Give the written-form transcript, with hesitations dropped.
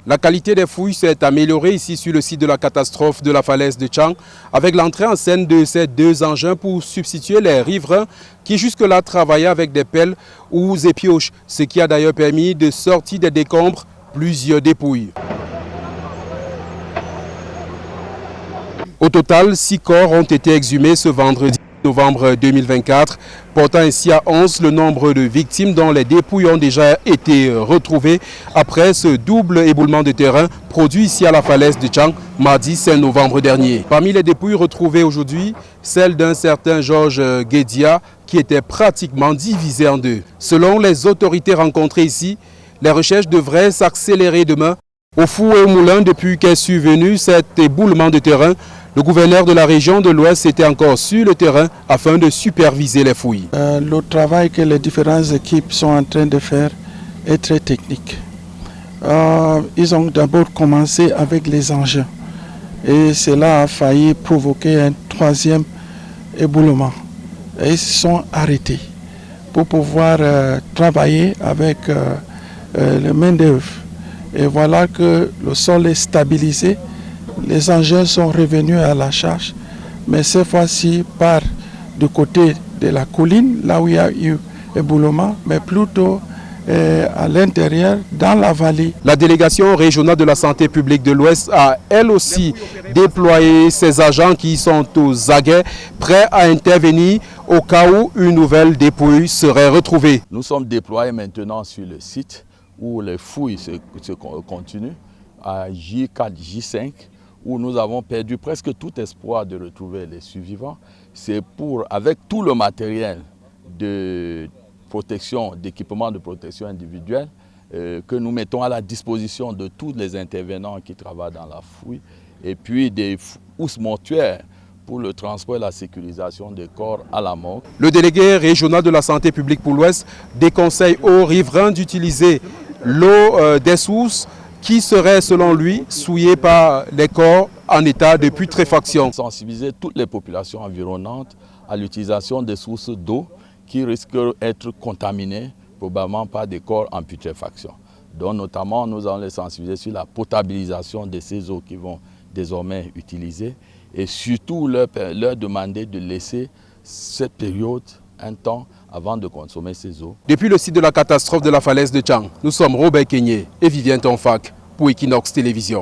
La qualité des fouilles s'est améliorée ici sur le site de la catastrophe de la falaise de Tchang avec l'entrée en scène de ces deux engins pour substituer les riverains qui jusque-là travaillaient avec des pelles ou des pioches, ce qui a d'ailleurs permis de sortir des décombres plusieurs dépouilles. Au total, 6 corps ont été exhumés ce vendredi novembre 2024, portant ainsi à 11 le nombre de victimes dont les dépouilles ont déjà été retrouvées après ce double éboulement de terrain produit ici à la falaise de Tchang mardi 5 novembre dernier. Parmi les dépouilles retrouvées aujourd'hui, celle d'un certain Georges Guédia qui était pratiquement divisé en deux. Selon les autorités rencontrées ici, les recherches devraient s'accélérer demain. Au four et au moulin, depuis qu'est survenu cet éboulement de terrain, le gouverneur de la région de l'Ouest était encore sur le terrain afin de superviser les fouilles. Le travail que les différentes équipes sont en train de faire est très technique. Ils ont d'abord commencé avec les engins et cela a failli provoquer un troisième éboulement. Et ils se sont arrêtés pour pouvoir travailler avec les main-d'œuvre. Et voilà que le sol est stabilisé. Les engins sont revenus à la charge, mais cette fois-ci par du côté de la colline, là où il y a eu éboulement, mais plutôt à l'intérieur, dans la vallée. La délégation régionale de la santé publique de l'Ouest a elle aussi déployé ses agents qui sont aux aguets, prêts à intervenir au cas où une nouvelle dépouille serait retrouvée. Nous sommes déployés maintenant sur le site où les fouilles se continuent, à J4, J5, où nous avons perdu presque tout espoir de retrouver les survivants. C'est avec tout le matériel de protection, d'équipement de protection individuelle, que nous mettons à la disposition de tous les intervenants qui travaillent dans la fouille, et puis des housses mortuaires pour le transport et la sécurisation des corps à la morgue. Le délégué régional de la santé publique pour l'Ouest déconseille aux riverains d'utiliser l'eau des sources qui serait, selon lui, souillé par les corps en état de putréfaction. Sensibiliser toutes les populations environnantes à l'utilisation des sources d'eau qui risquent d'être contaminées, probablement par des corps en putréfaction. Donc, notamment, nous allons les sensibiliser sur la potabilisation de ces eaux qui vont désormais utiliser et surtout leur demander de laisser cette période un temps avant de consommer ces eaux. Depuis le site de la catastrophe de la falaise de Tchang, nous sommes Robert Kenyé et Vivien Tonfac pour Equinox Télévision.